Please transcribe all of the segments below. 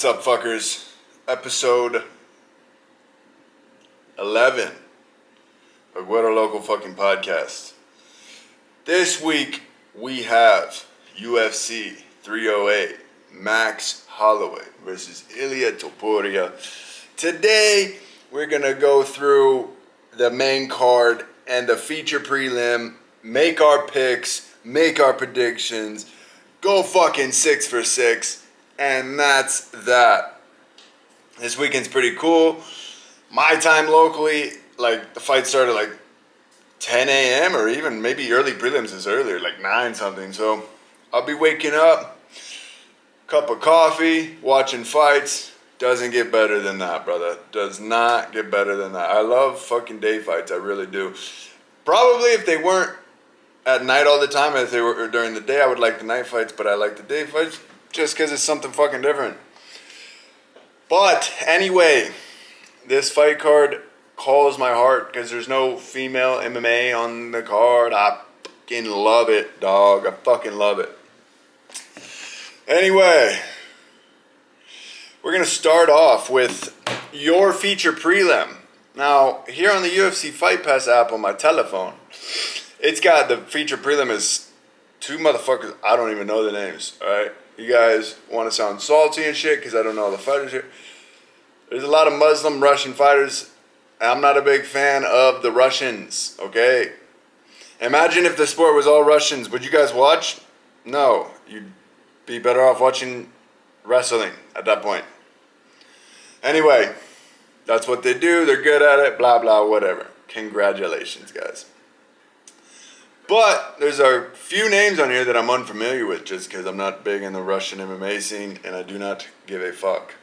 up, fuckers? Episode 11 of What a Local Fucking Podcast. This week we have UFC 308, Max Holloway versus Ilia Topuria. Today we're gonna go through the main card and the feature prelim, make our picks, make our predictions, go fucking 6 for 6, and that's that. This weekend's pretty cool. My time locally, like the fight started like 10 a.m. or even maybe early prelims is earlier, like 9 something. So I'll be waking up, cup of coffee, watching fights. Doesn't get better than that, brother. Does not get better than that. I love fucking day fights. I really do. Probably if they weren't at night all the time, if they were during the day, I would like the night fights, but I like the day fights just because it's something fucking different. But anyway, this fight card calls my heart because there's no female MMA on the card. I fucking love it, dog. I fucking love it. Anyway, we're going to start off with your feature prelim. Now, here on the UFC Fight Pass app on my telephone, it's got the feature prelim is 2 motherfuckers. I don't even know the names, alright? You guys want to sound salty and shit because I don't know all the fighters here. There's a lot of Muslim Russian fighters. I'm not a big fan of the Russians, okay? Imagine if the sport was all Russians. Would you guys watch? No. You'd be better off watching wrestling at that point. Anyway, that's what they do. They're good at it. Blah, blah, whatever. Congratulations, guys. But there's a few names on here that I'm unfamiliar with just because I'm not big in the Russian MMA scene and I do not give a fuck.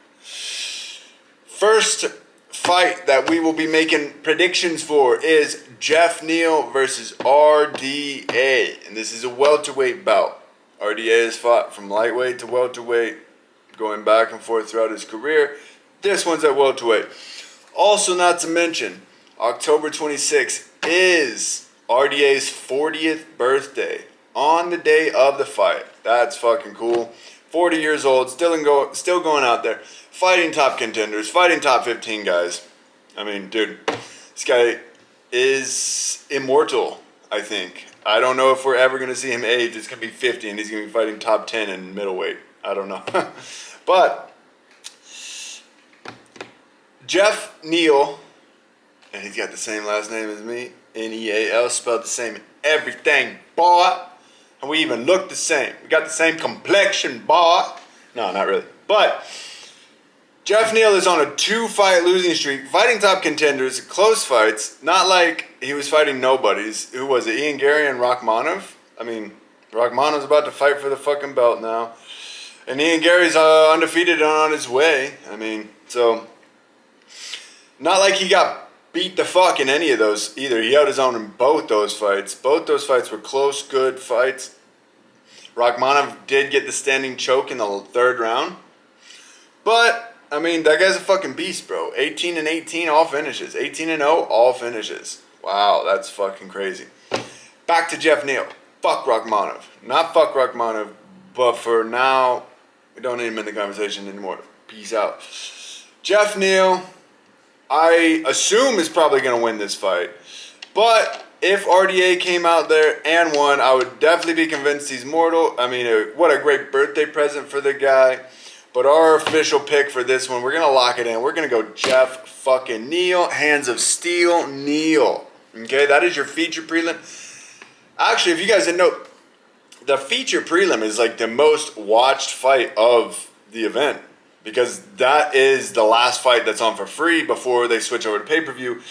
First fight that we will be making predictions for is Jeff Neal versus RDA. And this is a welterweight bout. RDA has fought from lightweight to welterweight, going back and forth throughout his career. This one's at welterweight. Also not to mention, October 26th is RDA's 40th birthday on the day of the fight. That's fucking cool. 40 years old, still going out there, fighting top contenders, fighting top 15 guys. I mean, dude, this guy is immortal, I think. I don't know if we're ever going to see him age. It's going to be 50 and he's going to be fighting top 10 in middleweight. I don't know. But Jeff Neal, and he's got the same last name as me, Neal, spelled the same in everything, boy. And we even look the same. We got the same complexion, boy. No, not really. But Jeff Neal is on a 2-fight losing streak, fighting top contenders, close fights. Not like he was fighting nobodies. Who was it? Ian Gary and Rachmanov? I mean, Rachmanov's about to fight for the fucking belt now. And Ian Gary's undefeated and on his way. I mean, so not like he got beat the fuck in any of those either. He held his own in both those fights. Both those fights were close, good fights. Rachmanov did get the standing choke in the 3rd round. But, I mean, that guy's a fucking beast, bro. 18-18, all finishes. 18-0, all finishes. Wow, that's fucking crazy. Back to Jeff Neal. Fuck Rachmanov. Not fuck Rachmanov, but for now, we don't need him in the conversation anymore. Peace out. Jeff Neal, I assume is probably going to win this fight. But if RDA came out there and won, I would definitely be convinced he's mortal. I mean, what a great birthday present for the guy. But our official pick for this one, we're going to lock it in. We're going to go Jeff fucking Neal, hands of steel, Neal. Okay, that is your feature prelim. Actually, if you guys didn't know, the feature prelim is like the most watched fight of the event. Because that is the last fight that's on for free before they switch over to pay-per-view.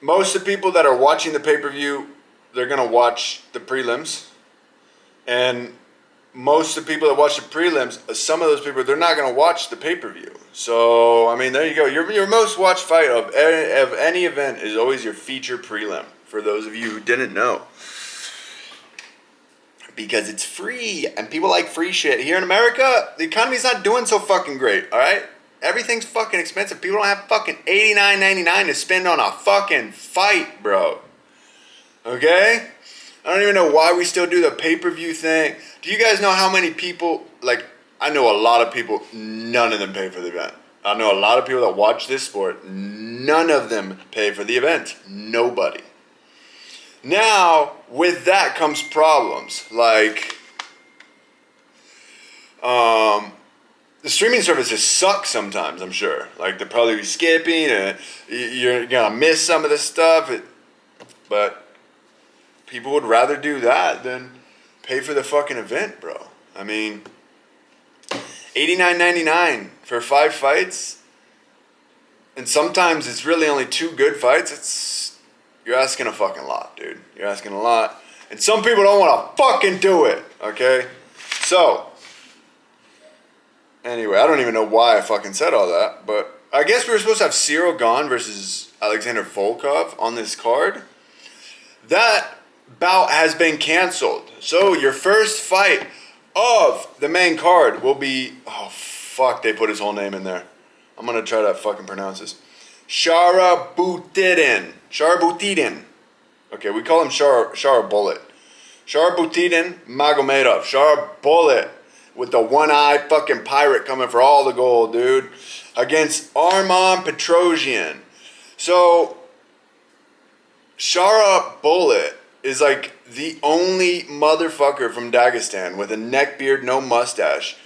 Most of the people that are watching the pay-per-view, they're going to watch the prelims. And most of the people that watch the prelims, some of those people, they're not going to watch the pay-per-view. So, I mean, there you go. Your most watched fight of any event is always your feature prelim, for those of you who didn't know. Because it's free, and people like free shit. Here in America, the economy's not doing so fucking great, alright? Everything's fucking expensive. People don't have fucking $89.99 to spend on a fucking fight, bro. Okay? I don't even know why we still do the pay-per-view thing. Do you guys know how many people, like, I know a lot of people, none of them pay for the event. I know a lot of people that watch this sport, none of them pay for the event. Nobody. Now, with that comes problems. Like, the streaming services suck sometimes, I'm sure. Like, they'll probably be skipping, and you're gonna miss some of the stuff. But people would rather do that than pay for the fucking event, bro. I mean, $89.99 for 5 fights, and sometimes it's really only 2 good fights. You're asking a fucking lot, dude. You're asking a lot, and some people don't want to fucking do it. Okay, so anyway, I don't even know why I fucking said all that, but I guess we were supposed to have Cyril Gane versus Alexander Volkov on this card. That bout has been canceled. So your first fight of the main card will be, oh fuck, they put his whole name in there. I'm gonna try to fucking pronounce this. Sharabutidin. Okay, we call him Sharabullet. Sharabutidin Magomedov. Sharabullet with the one-eye fucking pirate coming for all the gold, dude. Against Arman Petrosian. So, Sharabullet is like the only motherfucker from Dagestan with a neck beard, no mustache,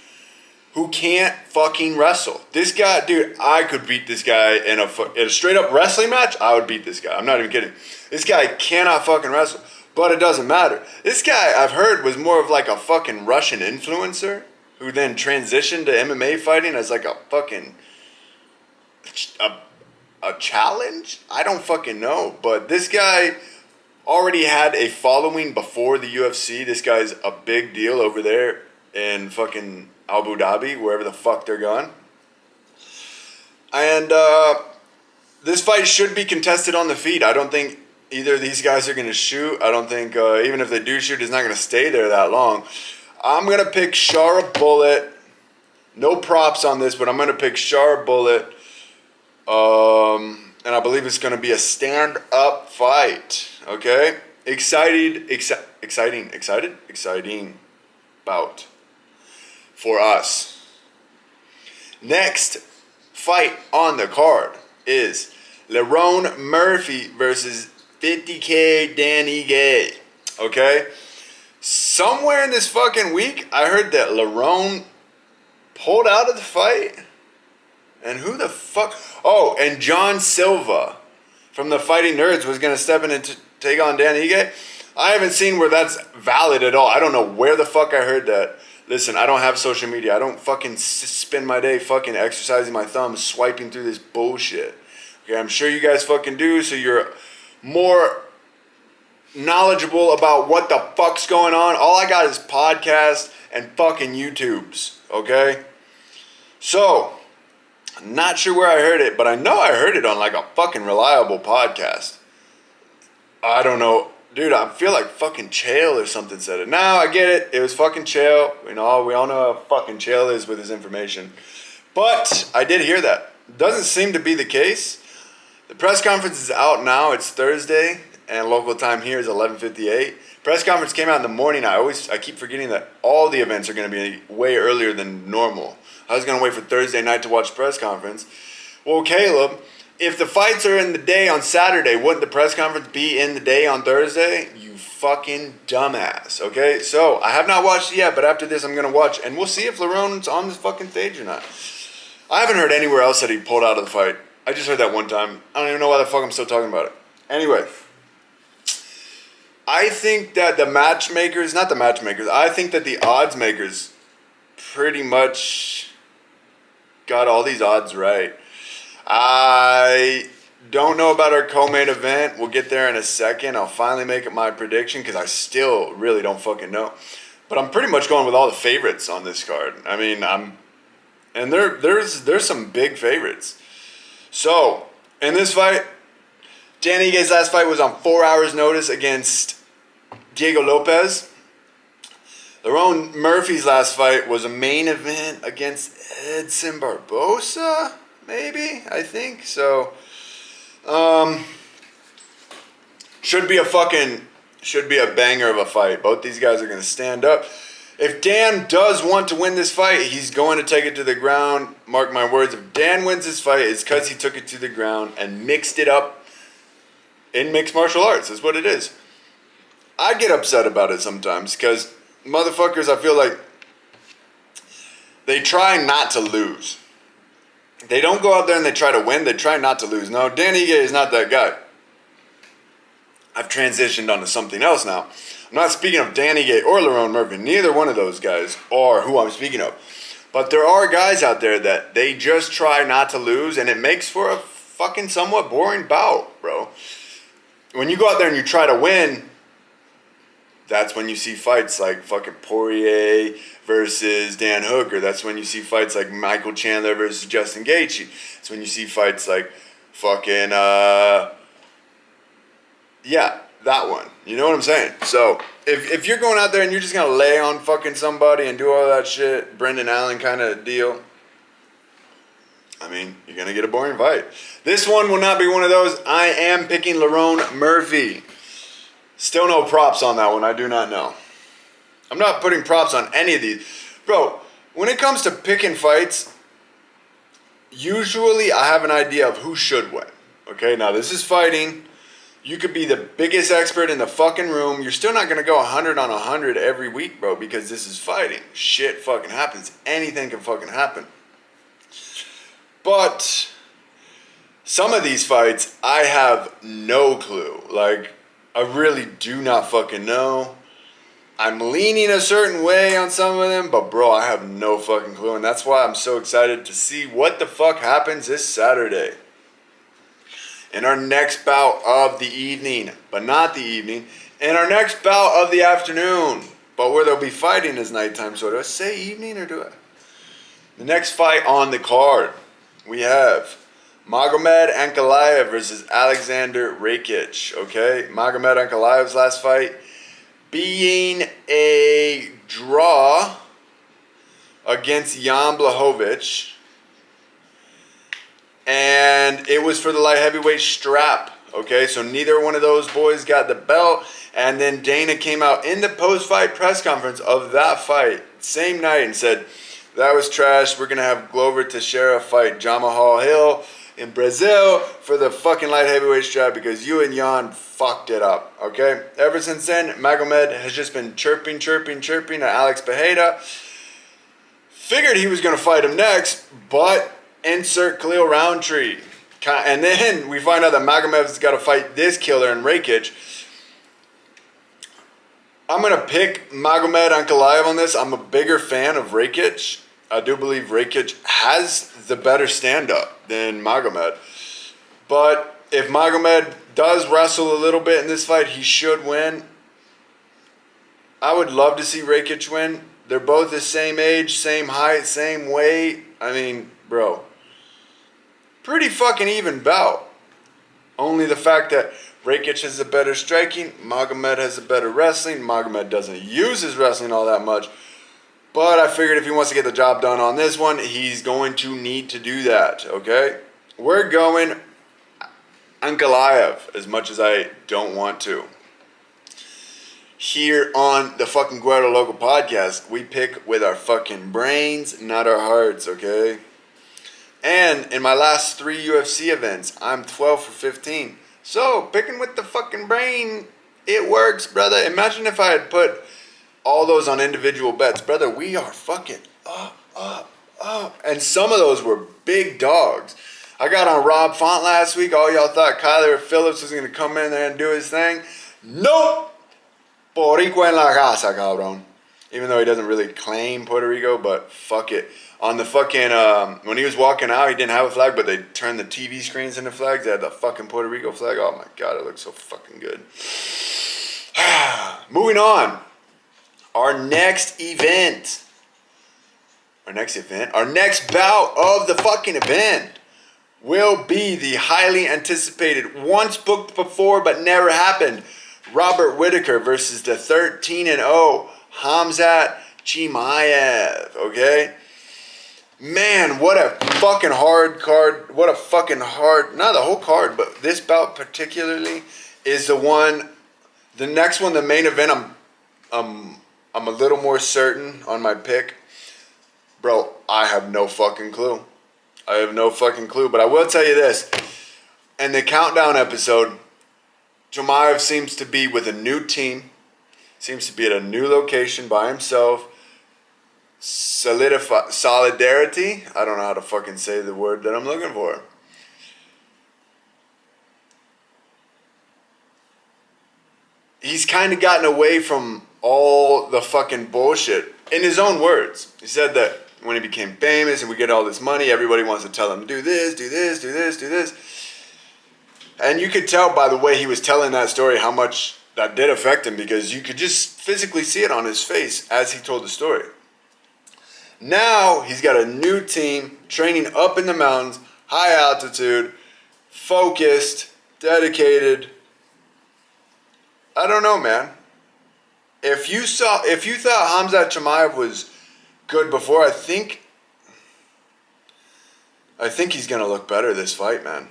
who can't fucking wrestle. This guy, dude, I could beat this guy in a straight up wrestling match. I would beat this guy. I'm not even kidding. This guy cannot fucking wrestle, but it doesn't matter. This guy, I've heard, was more of like a fucking Russian influencer who then transitioned to MMA fighting as like a fucking a challenge. I don't fucking know, but this guy already had a following before the UFC. This guy's a big deal over there in fucking Abu Dhabi, wherever the fuck they're going. And this fight should be contested on the feet. I don't think either of these guys are going to shoot. I don't think, even if they do shoot, it's not going to stay there that long. I'm going to pick Sharabullet. No props on this, but I'm going to pick Sharabullet. And I believe it's going to be a stand-up fight. Okay? Exciting bout for us. Next fight on the card is Lerone Murphy versus 50K Danny Gay. Okay? Somewhere in this fucking week, I heard that Lerone pulled out of the fight. And who the fuck? Oh, and John Silva from the Fighting Nerds was going to step in and take on Dan Ige. I haven't seen where that's valid at all. I don't know where the fuck I heard that. Listen, I don't have social media. I don't fucking spend my day fucking exercising my thumbs, swiping through this bullshit. Okay, I'm sure you guys fucking do, so you're more knowledgeable about what the fuck's going on. All I got is podcasts and fucking YouTubes, okay? So, I'm not sure where I heard it, but I know I heard it on like a fucking reliable podcast. I don't know. Dude, I feel like fucking Chael or something said it. No, I get it. It was fucking Chael. We all know how fucking Chael is with his information. But I did hear that. Doesn't seem to be the case. The press conference is out now. It's Thursday, and local time here is 11:58. Press conference came out in the morning. I keep forgetting that all the events are going to be way earlier than normal. I was going to wait for Thursday night to watch the press conference. Well, Caleb, if the fights are in the day on Saturday, wouldn't the press conference be in the day on Thursday? You fucking dumbass, okay? So, I have not watched it yet, but after this I'm going to watch, and we'll see if Lerone's on this fucking stage or not. I haven't heard anywhere else that he pulled out of the fight. I just heard that one time. I don't even know why the fuck I'm still talking about it. Anyway, I think that I think that the odds makers pretty much got all these odds right. I don't know about our co-main event. We'll get there in a second. I'll finally make it my prediction because I still really don't fucking know. But I'm pretty much going with all the favorites on this card. I mean, there's some big favorites. So, in this fight, Dan Igue's last fight was on 4 hours notice against Diego Lopez. Lerone Murphy's last fight was a main event against Edson Barbosa, maybe, I think. So, should be a banger of a fight. Both these guys are going to stand up. If Dan does want to win this fight, he's going to take it to the ground. Mark my words. If Dan wins this fight, it's because he took it to the ground and mixed it up in mixed martial arts. That's what it is. I get upset about it sometimes because motherfuckers, I feel like they try not to lose. They don't go out there and they try to win. They try not to lose. No, Dan Ige is not that guy. I've transitioned onto something else now. I'm not speaking of Dan Ige or Lerone Murphy. Neither one of those guys are who I'm speaking of. But there are guys out there that they just try not to lose, and it makes for a fucking somewhat boring bout, bro. When you go out there and you try to win, that's when you see fights like fucking Poirier versus Dan Hooker. That's when you see fights like Michael Chandler versus Justin Gaethje. That's when you see fights like fucking, yeah, that one. You know what I'm saying? So, if you're going out there and you're just going to lay on fucking somebody and do all that shit, Brendan Allen kind of deal, I mean, you're going to get a boring fight. This one will not be one of those. I am picking Lerone Murphy. Still no props on that one. I do not know. I'm not putting props on any of these. Bro, when it comes to picking fights, usually I have an idea of who should win. Okay, now this is fighting. You could be the biggest expert in the fucking room. You're still not going to go 100 on 100 every week, bro, because this is fighting. Shit fucking happens. Anything can fucking happen. But some of these fights, I have no clue. Like, I really do not fucking know. I'm leaning a certain way on some of them, but bro, I have no fucking clue. And that's why I'm so excited to see what the fuck happens this Saturday. In our next bout of the evening, but not the evening. In our next bout of the afternoon, but where they'll be fighting is nighttime. So do I say evening or do I? The next fight on the card, we have Magomed Ankalaev versus Alexander Rakic. Okay, Magomed Ankalaev's last fight being a draw against Jan Blachowicz. And it was for the light heavyweight strap. Okay, so neither one of those boys got the belt. And then Dana came out in the post-fight press conference of that fight, same night, and said, that was trash. We're going to have Glover Teixeira fight Jamahal Hill in Brazil for the fucking light heavyweight strap because you and Jan fucked it up. Okay, ever since then, Magomed has just been chirping at Alex Pereira. Figured he was going to fight him next, but insert Khalil Roundtree. And then we find out that Magomed's got to fight this killer in Rakic. I'm going to pick Magomed Ankalaev on this. I'm a bigger fan of Rakic. I do believe Rakic has the better stand-up than Magomed. But if Magomed does wrestle a little bit in this fight, he should win. I would love to see Rakic win. They're both the same age, same height, same weight. I mean, bro, pretty fucking even bout. Only the fact that Rakic has a better striking, Magomed has a better wrestling. Magomed doesn't use his wrestling all that much. But I figured if he wants to get the job done on this one, he's going to need to do that, okay? We're going Ankalaev as much as I don't want to. Here on the fucking Guerrero Local podcast, we pick with our fucking brains, not our hearts, okay? And in my last 3 UFC events, I'm 12 for 15. So, picking with the fucking brain, it works, brother. Imagine if I had put all those on individual bets. Brother, we are fucking up. And some of those were big dogs. I got on Rob Font last week. All y'all thought Kyler Phillips was going to come in there and do his thing. Nope. Boricua en la casa, cabrón. Even though he doesn't really claim Puerto Rico, but fuck it. On the fucking, when he was walking out, he didn't have a flag, but they turned the TV screens into flags. They had the fucking Puerto Rico flag. Oh my God, it looks so fucking good. Moving on. Our next bout of the fucking event will be the highly anticipated, once booked before but never happened, Robert Whittaker versus the 13-0 Khamzat Chimaev, okay? Man, what a fucking hard card. What a fucking hard, not the whole card, but this bout particularly is the one, the next one, the main event I'm I'm a little more certain on my pick. Bro, I have no fucking clue. I have no fucking clue. But I will tell you this. In the countdown episode, Chimaev seems to be with a new team. Seems to be at a new location by himself. Solidarity. I don't know how to fucking say the word that I'm looking for. He's kind of gotten away from all the fucking bullshit. In his own words, he said that when he became famous and we get all this money, everybody wants to tell him, do this, do this, do this, do this. And you could tell by the way he was telling that story how much that did affect him, because you could just physically see it on his face as he told the story. Now he's got a new team, training up in the mountains, high altitude, focused, dedicated. I don't know, man. If you thought Khamzat Chimaev was good before, I think he's gonna look better this fight, man.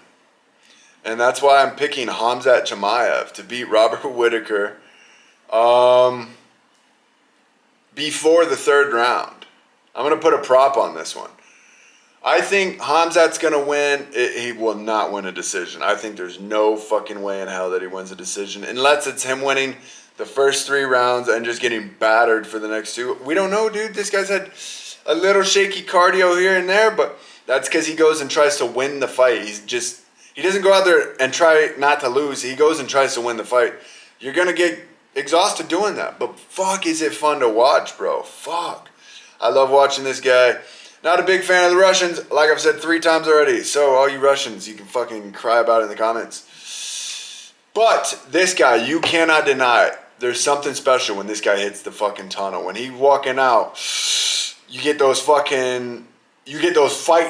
And that's why I'm picking Khamzat Chimaev to beat Robert Whittaker before the third round. I'm gonna put a prop on this one. I think Khamzat's gonna win. He will not win a decision. I think there's no fucking way in hell that he wins a decision, unless it's him winning the first 3 rounds and just getting battered for the next 2. We don't know, dude. This guy's had a little shaky cardio here and there, but that's because he goes and tries to win the fight. He doesn't go out there and try not to lose. He goes and tries to win the fight. You're gonna get exhausted doing that, but fuck, is it fun to watch, bro? Fuck. I love watching this guy. Not a big fan of the Russians, like I've said 3 times already. So all you Russians, you can fucking cry about it in the comments. But this guy, you cannot deny it. There's something special when this guy hits the fucking tunnel. When he's walking out, you get those fight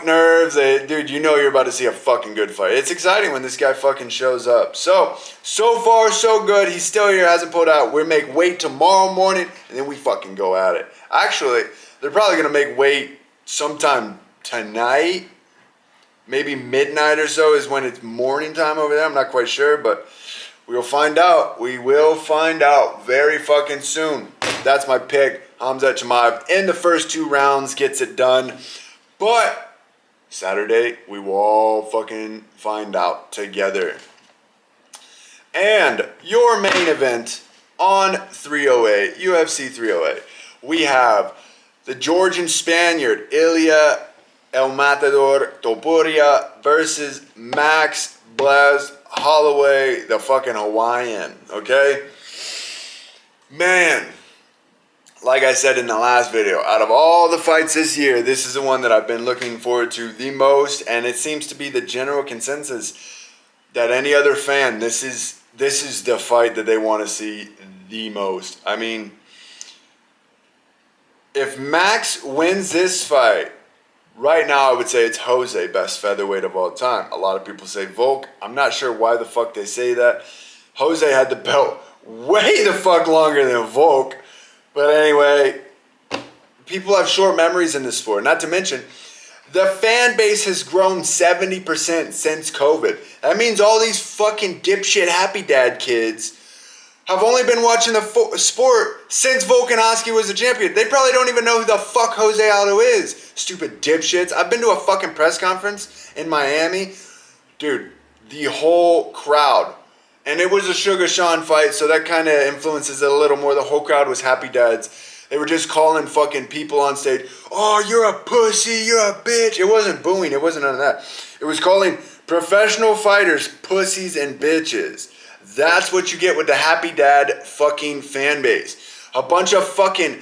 nerves. Dude, you know you're about to see a fucking good fight. It's exciting when this guy fucking shows up. So far, so good. He's still here, hasn't pulled out. We'll make weight tomorrow morning, and then we fucking go at it. Actually, they're probably going to make weight sometime tonight. Maybe midnight or so is when it's morning time over there. I'm not quite sure, but we'll find out. We will find out very fucking soon. That's my pick. Khamzat Chimaev in the first 2 rounds gets it done. But Saturday, we will all fucking find out together. And your main event on 308, UFC 308, we have the Georgian Spaniard, Ilya El Matador Topuria versus Max Blaz Holloway, the fucking Hawaiian, okay? Man, like I said in the last video, out of all the fights this year, this is the one that I've been looking forward to the most, and it seems to be the general consensus that any other fan, this is the fight that they want to see the most. I mean, if Max wins this fight, right now I would say it's Jose, best featherweight of all time. A lot of people say Volk. I'm not sure why the fuck they say that. Jose had the belt way the fuck longer than Volk. But anyway, people have short memories in this sport. Not to mention, the fan base has grown 70% since COVID. That means all these fucking dipshit happy dad kids have only been watching the sport since Volkanovski was the champion. They probably don't even know who the fuck Jose Aldo is. Stupid dipshits. I've been to a fucking press conference in Miami. Dude, the whole crowd. And it was a Sugar Sean fight, so that kind of influences it a little more. The whole crowd was happy dads. They were just calling fucking people on stage, "Oh, you're a pussy, you're a bitch." It wasn't booing, it wasn't none of that. It was calling professional fighters pussies and bitches. That's what you get with the happy dad fucking fan base. A bunch of fucking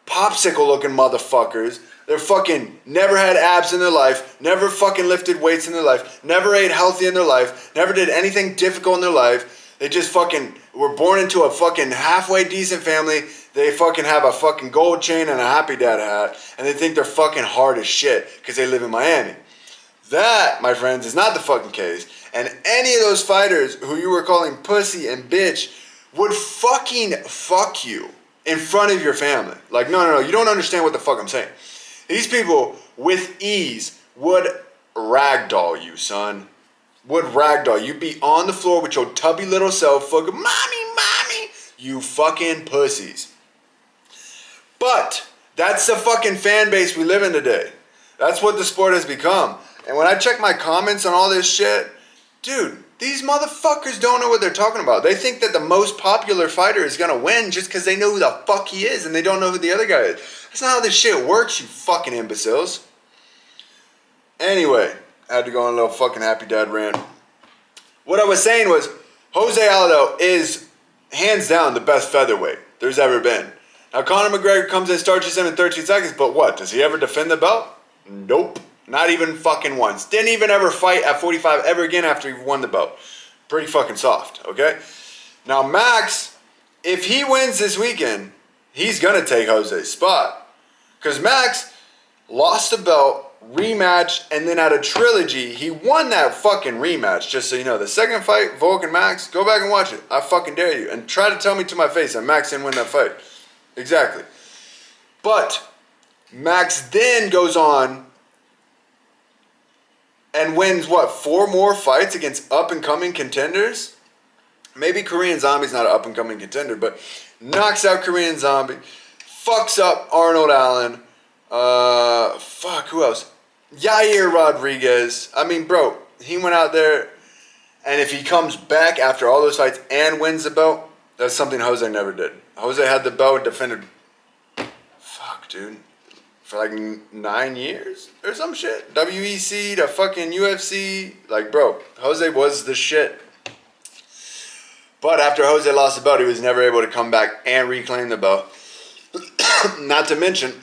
popsicle looking motherfuckers. They're fucking never had abs in their life, never fucking lifted weights in their life, never ate healthy in their life, never did anything difficult in their life. They just fucking were born into a fucking halfway decent family. They fucking have a fucking gold chain and a happy dad hat, and they think they're fucking hard as shit because they live in Miami. That, my friends, is not the fucking case. And any of those fighters who you were calling pussy and bitch would fucking fuck you in front of your family. Like, no, you don't understand what the fuck I'm saying. These people, with ease, would ragdoll you, son. Would ragdoll. You'd be on the floor with your tubby little self, fucking, mommy, You fucking pussies. But that's the fucking fan base we live in today. That's what the sport has become. And when I check my comments on all this shit, dude, these motherfuckers don't know what they're talking about. They think that the most popular fighter is gonna win just because they know who the fuck he is and they don't know who the other guy is. That's not how this shit works, you fucking imbeciles. Anyway, I had to go on a little fucking happy dad rant. What I was saying was, Jose Aldo is hands down the best featherweight there's ever been. Now, Conor McGregor comes and starches him in 13 seconds, but what? Does he ever defend the belt? Nope. Not even fucking once. Didn't even ever fight at 45 ever again after he won the belt. Pretty fucking soft, okay? Now, Max, if he wins this weekend, he's going to take Jose's spot. Because Max lost the belt, rematched, and then at a trilogy, he won that fucking rematch, just so you know. The second fight, Volk and Max, go back and watch it. I fucking dare you. And try to tell me to my face that Max didn't win that fight. Exactly. But Max then goes on and wins, what, 4 more fights against up-and-coming contenders? Maybe Korean Zombie's not an up-and-coming contender, but knocks out Korean Zombie, fucks up Arnold Allen, who else? Yair Rodriguez. I mean, bro, he went out there, and if he comes back after all those fights and wins the belt, that's something Jose never did. Jose had the belt and defended, for like 9 years or some shit. WEC to fucking UFC. Like, bro, Jose was the shit. But after Jose lost the belt, he was never able to come back and reclaim the belt. Not to mention,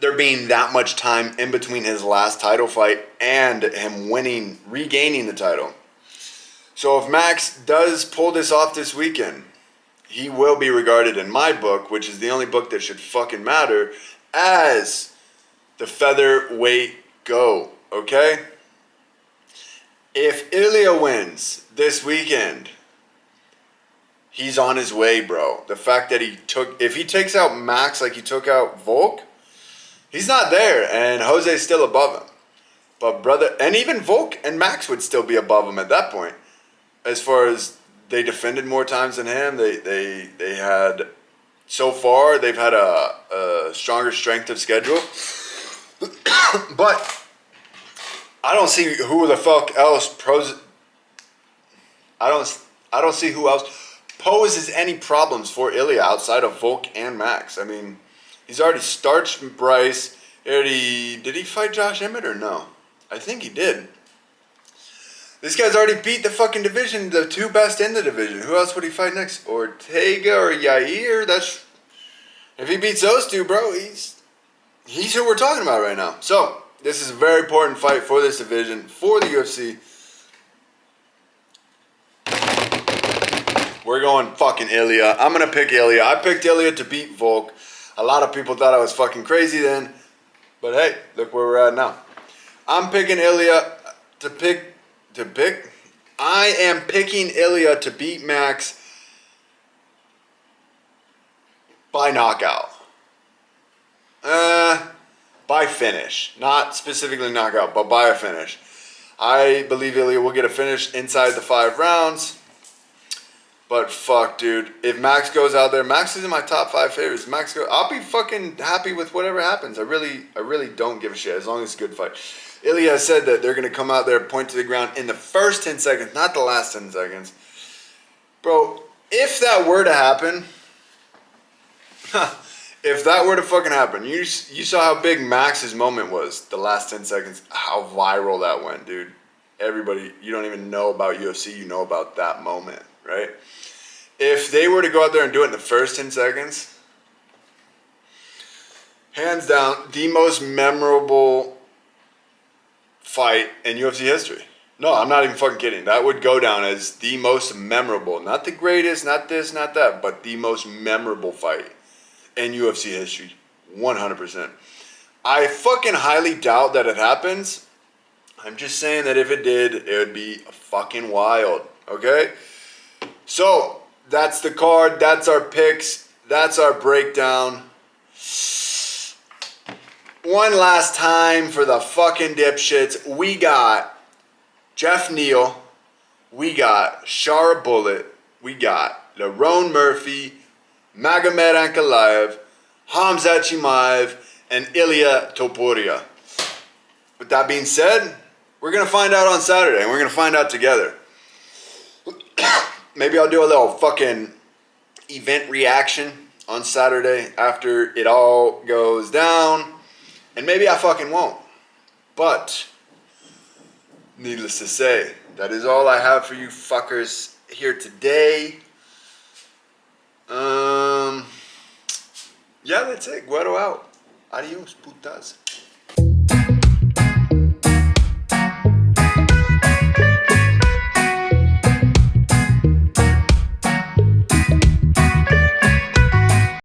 there being that much time in between his last title fight and him regaining the title. So if Max does pull this off this weekend, he will be regarded in my book, which is the only book that should fucking matter, as the featherweight GOAT, okay? If Ilya wins this weekend, he's on his way, bro. The fact that if he takes out Max like he took out Volk, he's not there, and Jose's still above him. But brother, and even Volk and Max would still be above him at that point. As far as they defended more times than him, they had, so far, they've had a stronger strength of schedule. But I don't see who the fuck else I don't see who else poses any problems for Ilya outside of Volk and Max. I mean, he's already starched Bryce. Did he fight Josh Emmett or no? I think he did. This guy's already beat the fucking division, the 2 best in the division. Who else would he fight next? Ortega or Yair? If he beats those 2, bro, he's who we're talking about right now. So, this is a very important fight for this division, for the UFC. We're going fucking Ilya. I'm going to pick Ilya. I picked Ilya to beat Volk. A lot of people thought I was fucking crazy then. But hey, look where we're at now. I'm picking Ilya to pick. I am picking Ilya to beat Max by knockout. By finish. Not specifically knockout, but by a finish. I believe Ilya will get a finish inside the 5 rounds. But fuck, dude. If Max goes out there, Max is in my top 5 favorites. I'll be fucking happy with whatever happens. I really don't give a shit as long as it's a good fight. Ilya said that they're going to come out there, point to the ground in the first 10 seconds, not the last 10 seconds. Bro, if that were to happen, if that were to fucking happen, you saw how big Max's moment was, the last 10 seconds, how viral that went, dude. Everybody, you don't even know about UFC, you know about that moment, right? If they were to go out there and do it in the first 10 seconds, hands down, the most memorable fight in UFC history. No, I'm not even fucking kidding. That would go down as the most memorable. Not the greatest, not this, not that, but the most memorable fight in UFC history. 100%. I fucking highly doubt that it happens. I'm just saying that if it did, it would be fucking wild. Okay? So, that's the card. That's our picks. That's our breakdown. One last time for the fucking dipshits. We got Jeff Neal. We got Shara Bullet. We got Lerone Murphy, Magomed Ankalaev, Hamzat Chimaev, and Ilya Topuria. With that being said, we're going to find out on Saturday, and we're going to find out together. Maybe I'll do a little fucking event reaction on Saturday after it all goes down. And maybe I fucking won't. But, needless to say, that is all I have for you fuckers here today. Yeah, that's it. Guero out. Adios, putas.